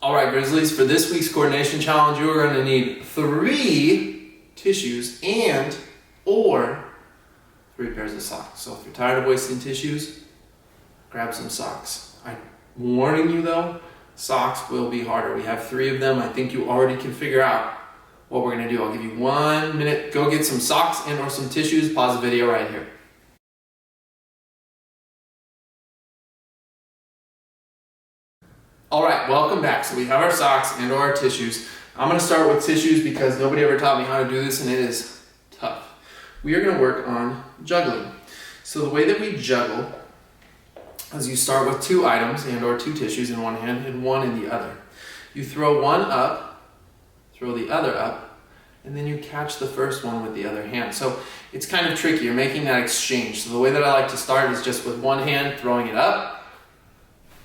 All right, Grizzlies, for this week's coordination challenge, you are going to need 3 tissues or 3 pairs of socks. So if you're tired of wasting tissues, grab some socks. I'm warning you though, socks will be harder. We have 3 of them. I think you already can figure out what we're going to do. I'll give you 1 minute. Go get some socks and or some tissues. Pause the video right here. All right, welcome back. So we have our socks and or our tissues. I'm going to start with tissues because nobody ever taught me how to do this and it is tough. We are going to work on juggling. So the way that we juggle is you start with 2 items and or 2 tissues in one hand and 1 in the other. You throw one up, throw the other up, and then you catch the first one with the other hand. So it's kind of tricky. You're making that exchange. So the way that I like to start is just with one hand, throwing it up,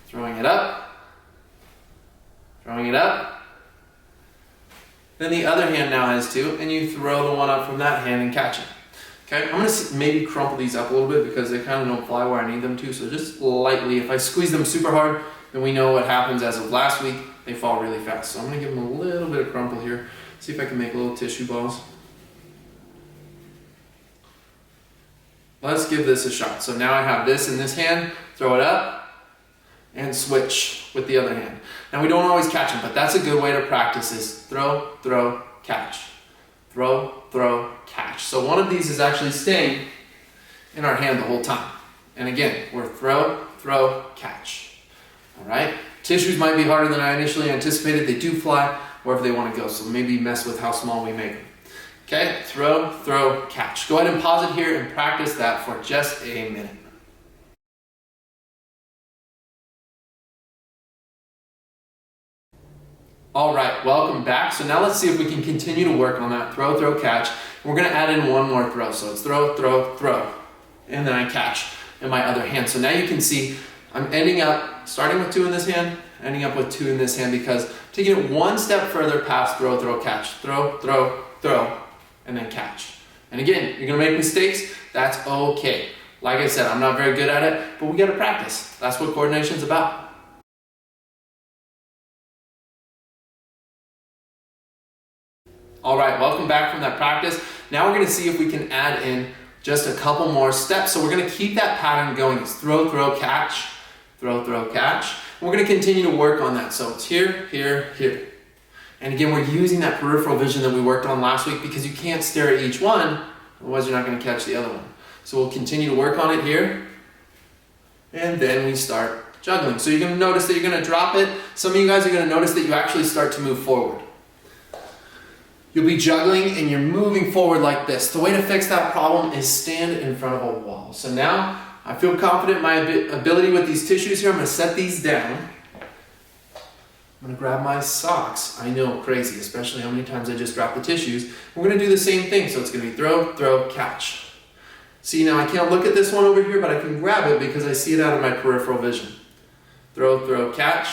throwing it up, throwing it up. Then the other hand now has 2, and you throw the one up from that hand and catch it. Okay, I'm going to maybe crumple these up a little bit because they kind of don't fly where I need them to. So just lightly, if I squeeze them super hard, then we know what happens. As of last week, they fall really fast. So I'm going to give them a little bit of crumple here. See if I can make little tissue balls. Let's give this a shot. So now I have this in this hand, throw it up, and switch with the other hand. Now we don't always catch them, but that's a good way to practice is throw, throw, catch. Throw, throw, catch. So one of these is actually staying in our hand the whole time. And again, we're throw, throw, catch. All right? Tissues might be harder than I initially anticipated. They do fly wherever they want to go, so maybe mess with how small we make them. Okay? Throw, throw, catch. Go ahead and pause it here and practice that for just a minute. All right, welcome back. So now let's see if we can continue to work on that throw, throw, catch. We're going to add in one more throw. So it's throw, throw, throw, and then I catch in my other hand. So now you can see I'm ending up, starting with 2 in this hand, ending up with 2 in this hand because I'm taking it one step further past throw, throw, catch. Throw, throw, throw, and then catch. And again, you're going to make mistakes. That's okay. Like I said, I'm not very good at it, but we got to practice. That's what coordination's about. All right, welcome back from that practice. Now we're going to see if we can add in just a couple more steps. So we're going to keep that pattern going. It's throw, throw, catch, throw, throw, catch. We're going to continue to work on that. So it's here, here, here. And again, we're using that peripheral vision that we worked on last week because you can't stare at each one, otherwise you're not going to catch the other one. So we'll continue to work on it here. And then we start juggling. So you're going to notice that you're going to drop it. Some of you guys are going to notice that you actually start to move forward. You'll be juggling and you're moving forward like this. The way to fix that problem is stand in front of a wall. So now I feel confident in my ability with these tissues here. I'm going to set these down. I'm going to grab my socks. I know, crazy, especially how many times I just dropped the tissues. We're going to do the same thing. So it's going to be throw, throw, catch. See, now I can't look at this one over here, but I can grab it because I see it out of my peripheral vision. Throw, throw, catch.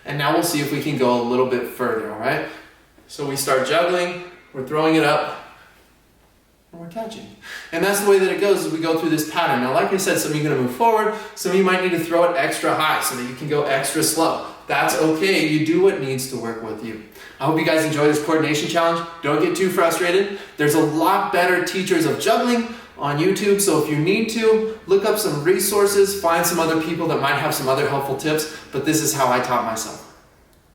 And now we'll see if we can go a little bit further, all right? So we start juggling, we're throwing it up, and we're catching. And that's the way that it goes as we go through this pattern. Now, like I said, some of you are going to move forward, some of you might need to throw it extra high so that you can go extra slow. That's okay, you do what needs to work with you. I hope you guys enjoy this coordination challenge. Don't get too frustrated. There's a lot better teachers of juggling on YouTube, so if you need to, look up some resources, find some other people that might have some other helpful tips, but this is how I taught myself.